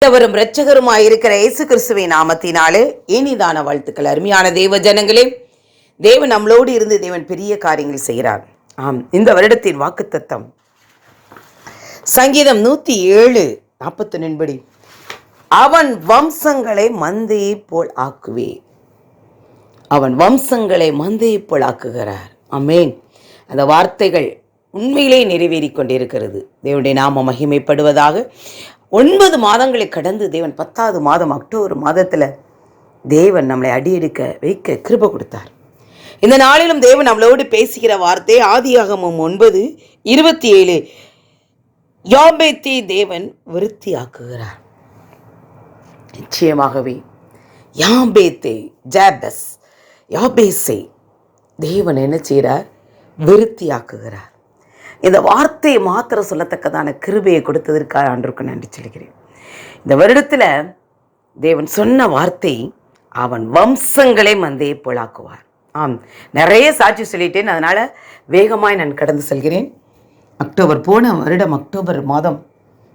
ஆண்டவரும் இரட்சகருமாயிருக்கிற இயேசு கிறிஸ்துவின் நாமத்தினாலே இனிதான வாழ்த்துக்கள். அருமையான தேவ ஜனங்களே, தேவன் நம்மளோடு இருந்து தேவன் பெரிய காரியங்கள் செய்கிறார். ஆம், இந்த வருடத்தின் வாக்குத்தத்தம் சங்கீதம் 107:41 படி, அவன் வம்சங்களை மந்தையை போல் ஆக்குவே. அவன் வம்சங்களை மந்தையை போல் ஆக்குகிறார். ஆமென். அந்த வார்த்தைகள் உண்மையிலே நிறைவேறி கொண்டிருக்கிறது. தேவனுடைய நாம மகிமைப்படுவதாக. 9 மாதங்களை கடந்து தேவன் 10வது மாதம் அக்டோபர் மாதத்தில் தேவன் நம்மளை அடியெடுக்க வைக்க கிருபை கொடுத்தார். இந்த நாளிலும் தேவன் நம்மளோடு பேசுகிற வார்த்தை ஆதியாகமம் 9:27, யாபேத்தை தேவன் விருத்தியாக்குகிறார். நிச்சயமாகவே யாபேத்தை, யாபேசை தேவன் என்ன செய்கிறார்? விருத்தியாக்குகிறார். இந்த வார்த்தையை மாத்திரம் சொல்லத்தக்கதான கிருபையை கொடுத்ததற்காக ஆண்டவருக்கு நன்றி சொல்கிறேன். இந்த வருடத்தில் தேவன் சொன்ன வார்த்தை, அவன் வம்சங்களை மந்தையை போலாக்குவார். ஆம், நிறைய சாட்சி சொல்லிட்டேன், அதனால் வேகமாய் நான் கடந்து செல்கிறேன். போன வருடம் அக்டோபர் மாதம்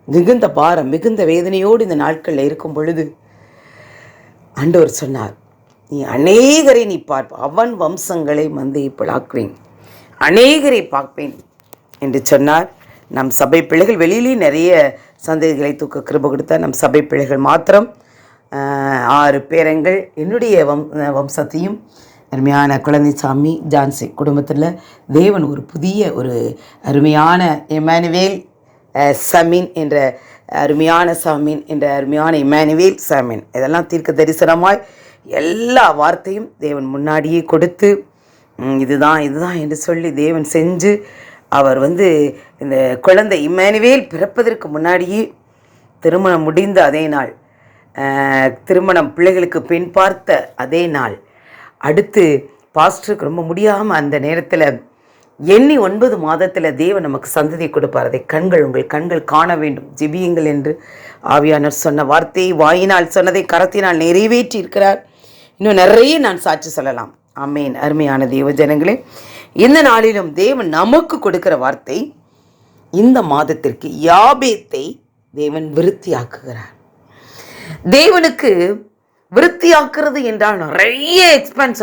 மிகுந்த பாரம், மிகுந்த வேதனையோடு இந்த நாட்களில் இருக்கும் பொழுது ஆண்டவர் சொன்னார், நீ அநேகரை நீ பார்ப்ப, அவன் வம்சங்களை மந்தையை போலாக்குவேன், அநேகரை பார்ப்பேன் என்று சொன்னார். நம் சபை பிள்ளைகள் வெளியிலே நிறைய சந்ததிகளை தூக்க கிருபை கொடுத்தார். நம் சபை பிள்ளைகள் மாத்திரம் 6 பேரங்கள், என்னுடைய வம்சத்தையும் அருமையான குழந்தைசாமி ஜான்சி குடும்பத்தில் தேவன் ஒரு புதிய ஒரு அருமையான எமானுவேல் சமீன் என்ற அருமையான சாமீன் என்ற அருமையான இமானுவேல் சாமீன், இதெல்லாம் தீர்க்க தரிசனமாய் எல்லா வார்த்தையும் தேவன் முன்னாடியே கொடுத்து இதுதான் என்று சொல்லி தேவன் செஞ்சு, அவர் இந்த குழந்தை இம்மானுவேல் பிறப்பதற்கு முன்னாடியே திருமணம் முடிந்த அதே நாள், திருமணம் பிள்ளைகளுக்கு பெண் பார்த்த அதே நாள், அடுத்து பாஸ்டருக்கு ரொம்ப முடியாமல் அந்த நேரத்தில் எண்ணி 9 மாதத்தில் தேவன் நமக்கு சந்ததி கொடுப்பார். அதை உங்கள் கண்கள் காண வேண்டும், ஜெபியுங்கள் என்று ஆவியானவர் சொன்ன வார்த்தையை வாயினால் சொன்னதை கரத்தினால் நிறைவேற்றி இருக்கிறார். இன்னும் நிறைய நான் சாட்சி சொல்லலாம். ஆமென். அருமையான தேவ ஜனங்களே, இந்த நாளிலும் தேவன் நமக்கு கொடுக்கிற வார்த்தை, இந்த மாதத்திற்கு யாபேத்தை தேவன் விருத்தியாக்குகிறார். தேவனுக்கு விருத்தியாக்குறது என்றால் நிறைய எக்ஸ்பேண்ட்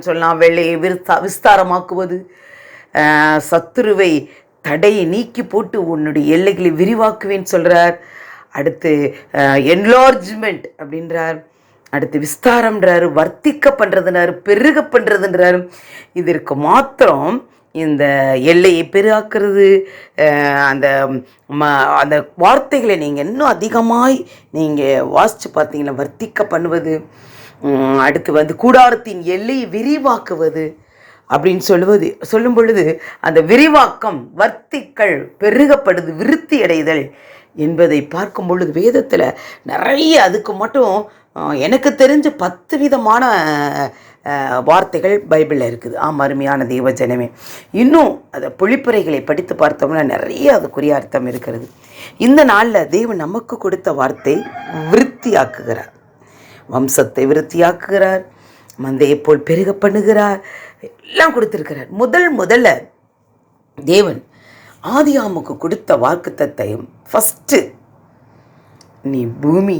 சொல்லலாம். வெள்ளையை விஸ்தாரமாக்குவது, சத்துருவை தடையை நீக்கி போட்டு உன்னுடைய எல்லைகளை விரிவாக்குவேன்னு சொல்கிறார். அடுத்து என்லார்ஜ்மெண்ட் அப்படின்றார். அடுத்து விஸ்தாரம்ன்றாரு, வர்த்திக்க பண்ணுறதுன்றாரு, பெருக பண்ணுறதுன்றாரு. இதற்கு மாத்திரம் இந்த எல்லையை பெருகாக்கிறது, அந்த அந்த வார்த்தைகளை நீங்கள் இன்னும் அதிகமாய் நீங்கள் வாசித்து பார்த்தீங்கன்னா வர்த்திக்க பண்ணுவது, அடுத்து கூடாரத்தின் எல்லையை விரிவாக்குவது அப்படின்னு சொல்லும் பொழுது அந்த விரிவாக்கம், வர்த்திக்கள், பெருகப்படுது, விருத்தி அடைதல் என்பதை பார்க்கும் பொழுது வேதத்தில் நிறைய, அதுக்கு மட்டும் எனக்கு தெரிஞ்ச 10 விதமான வார்த்தைகள் பைபிளில் இருக்குது. அருமையான தேவ ஜனமே, இன்னும் அதை பொழிப்புரைகளை படித்து பார்த்தோம்னா நிறைய அதுக்குரிய அர்த்தம் இருக்கிறது. இந்த நாளில் தேவன் நமக்கு கொடுத்த வார்த்தை, விருத்தியாக்குகிறார். வம்சத்தை விருத்தியாக்குகிறார், மந்தையை போல் பெருக பண்ணுகிறார், எல்லாம் கொடுத்திருக்கிறார். முதல்ல தேவன் ஆதியாமுக்கு கொடுத்த வாக்குத்தத்தம் ஃபஸ்ட்டு, நீ பூமி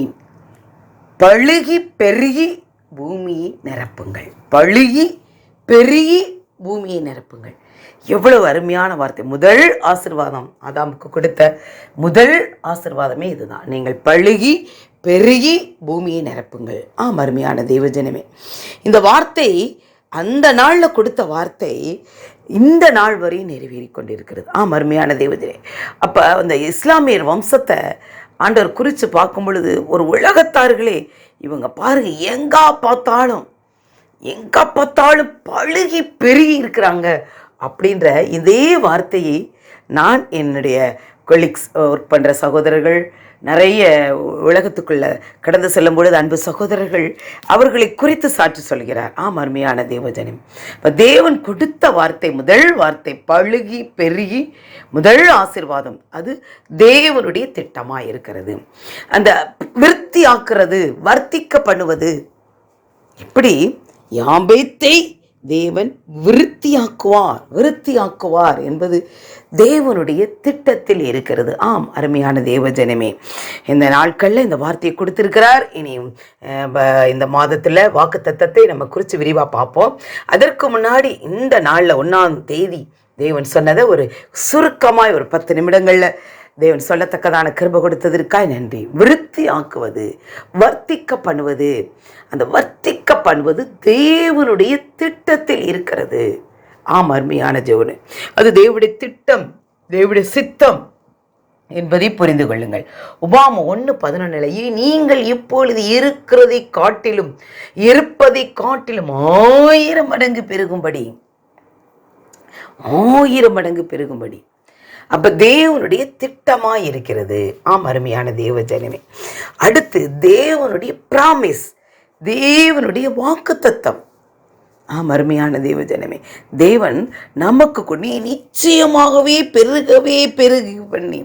பழுகி பெருகி பூமியை நிரப்புங்கள், பழுகி பெருகி பூமியை நிரப்புங்கள். எவ்வளவு அருமையான வார்த்தை. முதல் ஆசீர்வாதம், ஆதாமுக்கு கொடுத்த முதல் ஆசீர்வாதமே இதுதான், நீங்கள் பழுகி பெருகி பூமியை நிரப்புங்கள். அருமையான தேவஜனமே, இந்த வார்த்தை அந்த நாளில் கொடுத்த வார்த்தை இந்த நாள் வரை நிறைவேறி கொண்டிருக்கிறது. அருமையான தேவஜனே, அப்போ அந்த இஸ்லாமியர் வம்சத்தை ஆண்டவர் குறித்து பார்க்கும் பொழுது ஒரு உலகத்தார்களே, இவங்க பாருங்க, எங்கே பார்த்தாலும் பழுகி பெருகி இருக்கிறாங்க அப்படின்ற இதே வார்த்தையை நான் என்னுடைய கொலீக்ஸ் ஒர்க் பண்ணுற சகோதரர்கள், நிறைய உலகத்துக்குள்ளே கடந்து செல்லும் பொழுது அன்பு சகோதரர்கள் அவர்களை குறித்து சாட்சி சொல்கிறார். அருமையான தேவஜனம், இப்போ தேவன் கொடுத்த வார்த்தை, முதல் வார்த்தை பழுகி பெருகி, முதல் ஆசீர்வாதம், அது தேவனுடைய திட்டமாக இருக்கிறது. அந்த விருத்தியாக்குறது, வர்த்திக்க பண்ணுவது எப்படி? யாபேத்தை தேவன் விருத்தியாக்குவார் என்பது தேவனுடைய திட்டத்தில் இருக்கிறது. ஆம் அருமையான தேவஜனமே, இந்த நாட்களில் இந்த வார்த்தையை கொடுத்திருக்கிறார். இனியும் இந்த மாதத்தில் வாக்குத்தத்தத்தை நம்ம குறித்து விரிவாக பார்ப்போம். அதற்கு முன்னாடி இந்த நாளில் 1ஆம் தேதி தேவன் சொன்னதை ஒரு சுருக்கமாய் ஒரு 10 நிமிடங்களில் தேவன் சொல்லத்தக்கதான கிருபை கொடுத்ததற்காய் நன்றி. விருத்தி ஆக்குவது, வர்த்திக்க பண்ணுவது, அந்த வர்த்திக்க பண்ணுவது தேவனுடைய திட்டத்தில் இருக்கிறது. ஆம் அருமையான ஜெவனு, அது தேவனுடைய திட்டம், தேவனுடைய சித்தம் என்பதை புரிந்து கொள்ளுங்கள். உபாகமம் 1:11 நீங்கள் இப்பொழுது இருப்பதை காட்டிலும் 1000 மடங்கு பெருகும்படி, 1000 மடங்கு பெருகும்படி. அப்ப தேவனுடைய திட்டமாய் இருக்கிறது. ஆம் அருமையான தேவ ஜனமே, அடுத்து தேவனுடைய பிராமிஸ், தேவனுடைய வாக்குத்தத்தம். ஆம் அருமையான தேவ ஜனமே, தேவன் நமக்கு நீ நிச்சயமாகவே பெருகி பண்ணி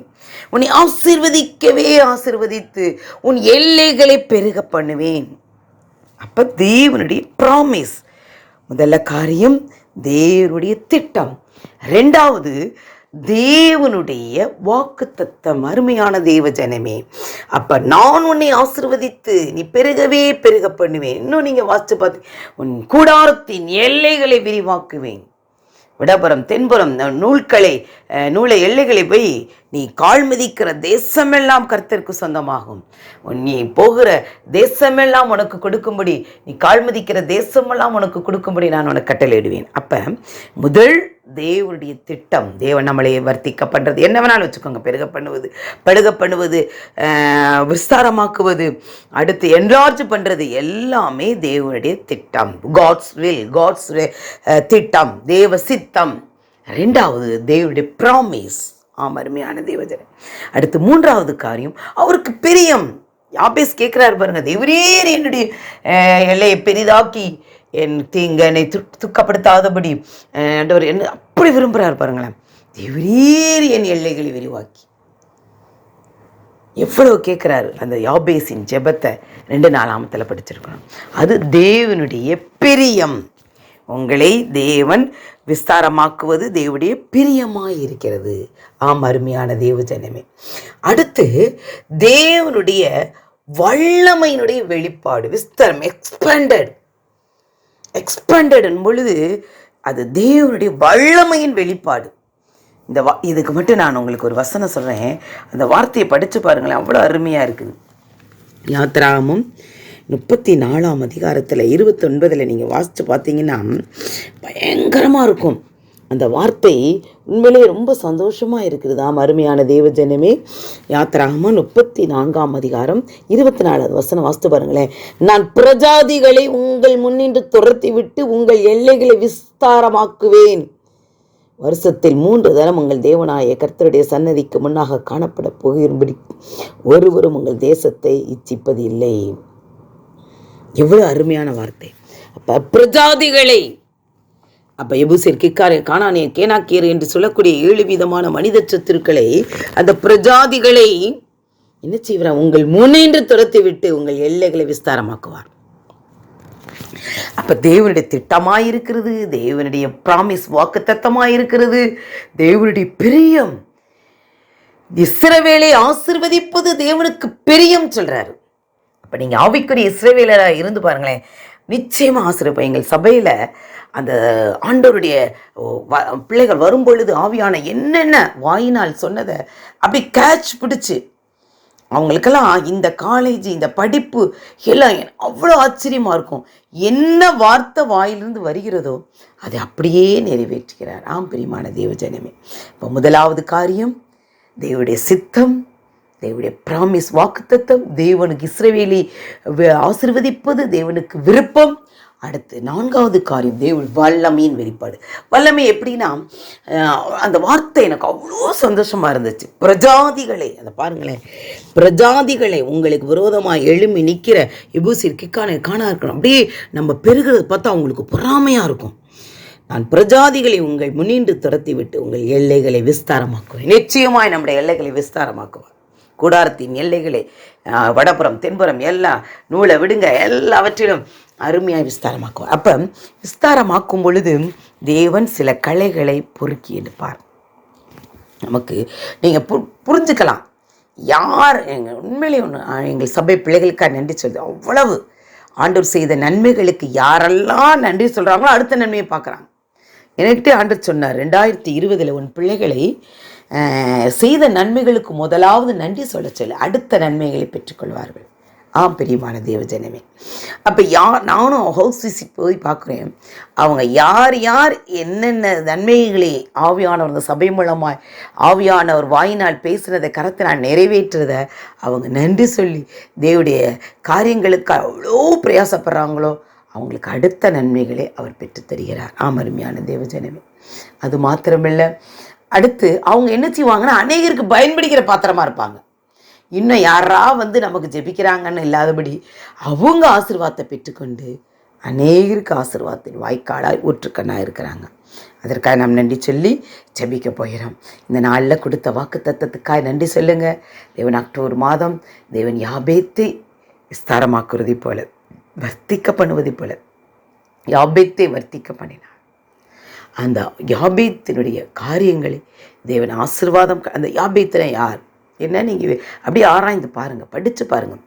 உன்னை ஆசீர்வதித்து உன் எல்லைகளை பெருக பண்ணுவேன். அப்ப தேவனுடைய பிராமிஸ், முதல்ல காரியம் தேவனுடைய திட்டம், 2வது தேவனுடைய வாக்குத்தத்தம். அருமையான தேவ ஜனமே, அப்ப நான் உன்னை ஆசீர்வதித்து நீ பெருக பண்ணுவேன். இன்னும் நீங்க வாசிச்சு பார்த்து, உன் கூடாரத்தின் எல்லைகளை விரிவாக்குவேன். விடபுறம் தென்புறம் நூலை எல்லைகளை போய் நீ கால் மிதிக்கிற தேசமெல்லாம் கர்த்தருக்கு சொந்தமாகும். நீ போகிற தேசமெல்லாம் உனக்கு கொடுக்கும்படி, நீ கால் மிதிக்கிற தேசமெல்லாம் உனக்கு கொடுக்கும்படி நான் உனக்கு கட்டளையிடுவேன். அப்ப முதல் தேவனுடைய திட்டம், தேவன் நம்மளை வர்த்திக்க பண்ணுறது, என்ன வேணாலும் வச்சுக்கோங்க, படுக பண்ணுவது, விஸ்தாரமாக்குவது, அடுத்து என்லார்ஜ் பண்ணுறது, எல்லாமே தேவனுடைய திட்டம். காட்ஸ் திட்டம், தேவ சித்தம். 2வது தேவனுடைய ப்ராமிஸ். அருமையான தேவஜன. அடுத்து 3வது காரியம் அவருக்கு பிரியம். யாபேஸ் கேட்கிறாரு பாருங்க, தேவரீர் என்னுடைய எல்லையை பெரிதாக்கி என் தீங்கனை துக்கப்படுத்தாதபடி ஆண்டவர் என்ன அப்படி விரும்புகிறார் பாருங்களேன். தேவரீர் என் எல்லைகளை விரிவாக்கி எவ்வளவு கேட்குறாரு. அந்த யாபேஸின் ஜெபத்தை 2 படிச்சிருக்கணும். அது தேவனுடைய பிரியம். உங்களை தேவன் விஸ்தாரமாக்குவது தேவனுடைய பிரியமாய் இருக்கிறது. ஆம் அருமையான தேவ ஜனமே, அடுத்து தேவனுடைய வல்லமையினுடைய வெளிப்பாடு, விஸ்தாரம், எக்ஸ்பேண்டட் பொழுது அது தேவனுடைய வல்லமையின் வெளிப்பாடு. இதுக்கு மட்டும் நான் உங்களுக்கு ஒரு வசனம் சொல்கிறேன், அந்த வார்த்தையை படித்து பாருங்களேன், அவ்வளோ அருமையாக இருக்குது. யாத்திராகமம் 34ஆம் அதிகாரத்தில் 29 நீங்கள் வாசித்து பார்த்தீங்கன்னா பயங்கரமாக இருக்கும். அந்த வார்த்தை உண்மையிலே ரொம்ப சந்தோஷமாக இருக்குது. அருமையான தேவஜனமே, யாத்திராகமம் 34ஆம் அதிகாரம் 24வது வசனம் வாசித்து பாருங்களேன். நான் பிரஜாதிகளை உங்கள் முன்னின்று துரத்தி விட்டு உங்கள் எல்லைகளை விஸ்தாரமாக்குவேன். வருஷத்தில் 3 தரம் உங்கள் தேவனாய கர்த்தருடைய சன்னதிக்கு முன்னாக காணப்பட போகும்படி ஒருவரும் உங்கள் தேசத்தை இச்சிப்பது இல்லை. எவ்வளவு அருமையான வார்த்தை. அப்ப பிரஜாதிகளை, அப்ப எபூசியர், கிக்கார், கானானியர், கேனாக்கியர் என்று சொல்லக்கூடிய 7 விதமான மனித சத்துருக்களை, அந்த பிரஜாதிகளை என்ன செய்வார்? உங்கள் முன்னின்று துரத்தி விட்டு உங்கள் எல்லைகளை விஸ்தாரமாக்குவார். அப்ப தேவனுடைய திட்டமாயிருக்கிறது, தேவனுடைய பிராமிஸ் வாக்குத்தத்தமாயிருக்கிறது, தேவனுடைய பிரியம். இஸ்ரவேலை ஆசீர்வதிப்பது தேவனுக்கு பிரியம் சொல்றாரு. அப்ப நீங்க ஆவிக்குரிய இஸ்ரவேலராக இருந்து பாருங்களேன், நிச்சயமா ஆசீர்வதிப்போம். எங்கள் சபையில அந்த ஆண்டவருடைய பிள்ளைகள் வரும்பொழுது ஆவியான என்னென்ன வாயினால் சொன்னதை அப்படி கேட்ச் பிடிச்சு, அவங்களுக்கெல்லாம் இந்த காலேஜ், இந்த படிப்பு எல்லாம் அவ்வளோ ஆச்சரியமாக இருக்கும். என்ன வார்த்தை வாயிலிருந்து வருகிறதோ அதை அப்படியே நிறைவேற்றுகிறார். பிரியமான தேவஜனமே, இப்போ முதலாவது காரியம் தேவனுடைய சித்தம், தேவனுடைய பிராமிஸ் வாக்குத்தத்தம், தேவனுக்கு இஸ்ரவேலை ஆசீர்வதிப்பது தேவனுக்கு விருப்பம். அடுத்து 4வது காரியம் தேவன் வல்லமையின் வெளிப்பாடு. வல்லமை எப்படின்னா, அந்த வார்த்தை எனக்கு அவ்வளோ சந்தோஷமாக இருந்துச்சு. பிரஜாதிகளை, அதை பாருங்களேன், பிரஜாதிகளை உங்களுக்கு விரோதமாக எழும்பி நிற்கிற எபூசியர், கிக்கார், காணா இருக்கணும். அப்படியே நம்ம பெருகிறது பார்த்தா அவங்களுக்கு பொறாமையாக இருக்கும். நான் பிரஜாதிகளை உங்கள் முன்னின்று துரத்தி விட்டு உங்கள் எல்லைகளை விஸ்தாரமாக்குவேன். நிச்சயமாய் நம்முடைய எல்லைகளை விஸ்தாரமாக்குவார். கூடாரத்தின் எல்லைகளை வடபுறம் தென்புறம் எல்லாம் நூலை விடுங்க, எல்லாவற்றிலும் அருமையாக விஸ்தாரமாக்குவார். அப்போ விஸ்தாரமாக்கும் பொழுது தேவன் சில களைகளை பொறுக்கி எடுப்பார். நமக்கு நீங்கள் புரிஞ்சுக்கலாம். யார் எங்கள் உண்மையிலே ஒன்று எங்கள் சபை பிள்ளைகளுக்காக நன்றி சொல்லுது. அவ்வளவு ஆண்டவர் செய்த நன்மைகளுக்கு யாரெல்லாம் நன்றி சொல்கிறாங்களோ அடுத்த நன்மையை பார்க்குறாங்க. எனக்கிட்டே ஆண்டவர் சொன்னார், 2020 உன் பிள்ளைகளை செய்த நன்மைகளுக்கு முதலாவது நன்றி சொல்ல சொல்லு, அடுத்த நன்மைகளை பெற்றுக்கொள்வார்கள். பிரியமான தேவஜனமே, அப்போ நானும் ஹவுஸ் விசிட் போய் பார்க்குறேன். அவங்க யார் யார் என்னென்ன நன்மைகளை ஆவியானவர் அந்த சபை மூலமாய் ஆவியானவர் வாயினால் பேசுனதை கரத்தினால் நிறைவேற்றுறதை அவங்க நன்றி சொல்லி தேவனுடைய காரியங்களுக்கு அவ்வளோ பிரயாசப்படுறாங்களோ அவங்களுக்கு அடுத்த நன்மைகளை அவர் பெற்று தருகிறார். அருமையான தேவஜனமே, அது மாத்திரமில்லை, அடுத்து அவங்க என்ன செய்வாங்கன்னா அநேகருக்கு பயன்படுகிற பாத்திரமா இருப்பாங்க. இன்னும் யாரா நமக்கு ஜெபிக்கிறாங்கன்னு இல்லாதபடி அவங்க ஆசீர்வாதத்தை பெற்றுக்கொண்டு அநேகருக்கு ஆசீர்வாதத்தின் வாய்க்காலாய் ஊற்றுக்கண்ணாக இருக்கிறாங்க. அதற்காக நாம் நன்றி சொல்லி ஜெபிக்க போகிறோம். இந்த நாளில் கொடுத்த வாக்கு தத்தத்துக்காக நன்றி சொல்லுங்கள். தேவன் அக்டோபர் மாதம் தேவன் யாபேத்தை விஸ்தாரமாக்குறதை போல வர்த்திக்க பண்ணுவதை போல யாபேத்தை வர்த்திக்க பண்ணினார். அந்த யாபேத்தினுடைய காரியங்களை தேவன் ஆசீர்வாதம். அந்த யாபேத்தின யார் என்ன நீங்கள் அப்படியே ஆராய்ந்து பாருங்கள், படித்து பாருங்கள்.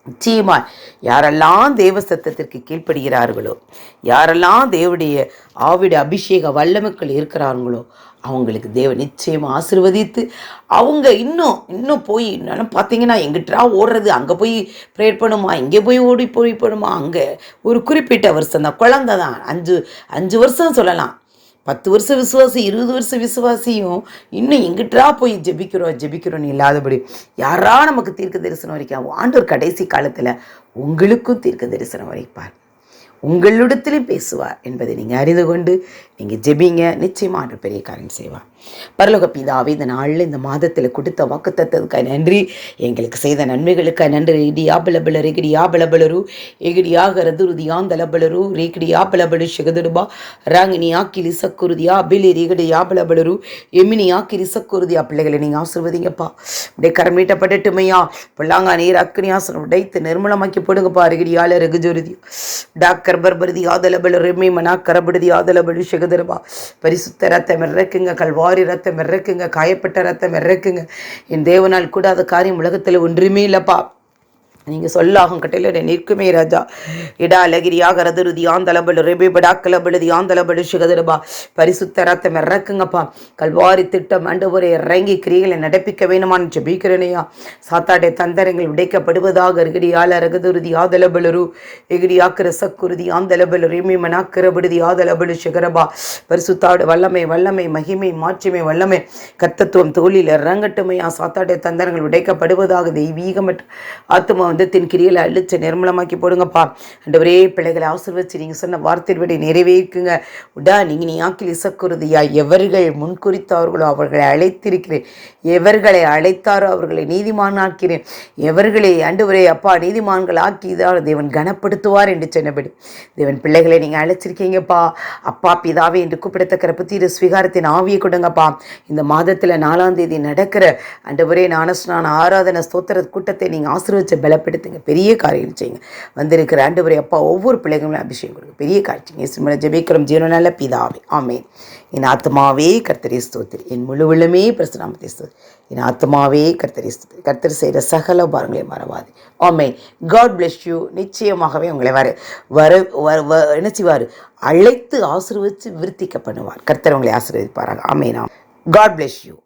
நிச்சயமாக யாரெல்லாம் தேவ சத்தத்திற்கு கீழ்ப்படுகிறார்களோ, யாரெல்லாம் தேவனுடைய ஆவிட அபிஷேக வல்லமைகள் இருக்கிறார்களோ அவங்களுக்கு தேவன் நிச்சயமாக ஆசீர்வதித்து அவங்க இன்னும் போய் என்னென்னு பார்த்தீங்கன்னா எங்கிட்டா ஓடுறது, அங்கே போய் ப்ரேயர் பண்ணுமா, இங்கே போய் ஓடி போடுமா, அங்கே ஒரு குறிப்பிட்ட வருஷம் தான், குழந்தை தான், 5 வருஷம் சொல்லலாம், 10 வருஷம் விசுவாசி, 20 வருஷம் விசுவாசியும் இன்னும் எங்கிட்டா போய் ஜெபிக்கிறோன்னு இல்லாதபடி யாரா நமக்கு தீர்க்க தரிசனம் வரைக்கும் ஆண்டவர் கடைசி காலத்தில் உங்களுக்கும் தீர்க்க தரிசனம் வரைப்பார், உங்களிடத்திலும் பேசுவார் என்பதை நீங்கள் அறிந்து கொண்டு நீங்கள் ஜெபிங்க. நிச்சயமாக ஆண்டவர் பெரிய காரியம் செய்வார். பரலோக பிதாவே, இந்த நாளில் இந்த மாதத்தில் கொடுத்த வாக்குத்தத்தத்துக்காக நன்றி, எங்களுக்கு செய்த நன்மைகளுக்காக நன்றி. இடியா பலபல ரெகிடியா பலபலரு எகிடியாக ரதுருதியாந்தலபலரு ரேகிடியா பலபலு சிகதுடுபா ராங்கினியா கிரிசக்குருதியா அபிலி ரேகடியா பலபலரு எமினியா கிரிசக்குருதியா. பிள்ளைகளை நீங்கள் ஆசீர்வதிங்கப்பா, அப்படியே கரமீட்டப்பட்டுமையா பிள்ளாங்க நீர் அக்னியாசனம் உடைத்து நிர்மலமாக்கி போடுங்கப்பா. ரெகிடியால ரெகுஜோருதி டாக்கர் பர்பருதி ஆதலபலு ரெம்மி மனா கரபடுதி ஆதலபலு சிகதுடுபா. பரிசுத்த ரத்தம் இறக்குங்க, கல்வாரி ரத்தம் இறக்குங்க, காயப்பட்ட ரத்தம் இறக்குங்க. என் தேவனால் கூடாத காரியம் உலகத்தில் ஒன்றுமே இல்லைப்பா. நீங்கள் சொல்லாகும் கட்டையில் நிற்குமே ராஜா. இடா அலகிரியாக ரதுருதி ஆந்தலபலு ரெபே படாக்கலபலுதி ஆந்தலபலு சிகதரபா. பரிசுத்த ரத்தம் இறக்குங்கப்பா. கல்வாரி திட்டம் ஆண்டவரை இறங்கி கிரிகளை நடப்பிக்க வேணுமான்னு ஜெபிக்கிறனையா. சாத்தாட்டை தந்தரங்கள் உடைக்கப்படுவதாக எகிடியால ரகதுருதி ஆதலபலரு எகிடியாக்கிற சக்குருதி ஆந்தலபலு ரெமி மனாக்கிறபடுதி ஆதலபலு சிகரபா. பரிசுத்தாடு வல்லமை மகிமை மாட்சிமை வல்லமை கர்த்தத்துவம் தோளில் இறங்கட்டுமையா. சாத்தாட்டை தந்தரங்கள் உடைக்கப்படுவதாக தெய்வீகம் ஆத்மா தின் கிரியில் அழிச்சு நிர்மலமாக்கி போடுங்கப்பா. ஆண்டவரே, பிள்ளைகளை ஆசீர்வதிச்சு நீங்கள் சொன்ன வார்த்தையின்படி நிறைவேற்றுங்க. உடா நீங்கள் நீயாக்கில் இசக்குறுதியா. எவர்கள் முன்குறித்தார்களோ அவர்களை அழைத்திருக்கிறேன், எவர்களை அழைத்தாரோ அவர்களை நீதிமானாக்கிறேன், எவர்களை ஆண்டவரே அப்பா நீதிமான்கள் ஆக்கிதான் தேவன் கனப்படுத்துவார் என்று சொன்னபடி தேவன் பிள்ளைகளை நீங்கள் அழைச்சிருக்கீங்கப்பா. அப்பா பிதாவே என்று கூப்பிடத்தக்கிற புத்திர ஸ்வீகாரத்தின் ஆவியை கொடுங்கப்பா. இந்த மாதத்தில் 4ஆம் தேதி நடக்கிற ஆண்டவரே ஞானஸ்நான ஆராதனை ஸ்தோத்திர கூட்டத்தை நீங்கள் ஆசீர்வதிச்சு பலப்படுத்துங்க. பெரிய காரியம் செய்யுங்க. வந்திருக்கிற ஆண்டவரே அப்பா ஒவ்வொரு பிள்ளைகளும் அபிஷேகம் கொடுங்க. பெரிய காரியம் இயேசுவின் ஜெபிக்கிறோம் ஜீவனால பிதாவே, ஆமென். என் ஆத்மாவே கர்த்தரை ஸ்தோத்திரி, என் முழுவலுமே பிரசனாமத்தை ஸ்தோத்திரி, என் ஆத்மாவே கர்த்தரை ஸ்தோத்திரி. கர்த்தர் செய்கிற சகல பாரங்களை மறவாது. ஆமென். God bless you. நிச்சயமாகவே உங்களை என்ன செய்வார், அழைத்து ஆசீர்வதித்து விருத்திக்க பண்ணுவார். கர்த்தர் உங்களை ஆசீர்வதிப்பாராக. ஆமென். God bless you.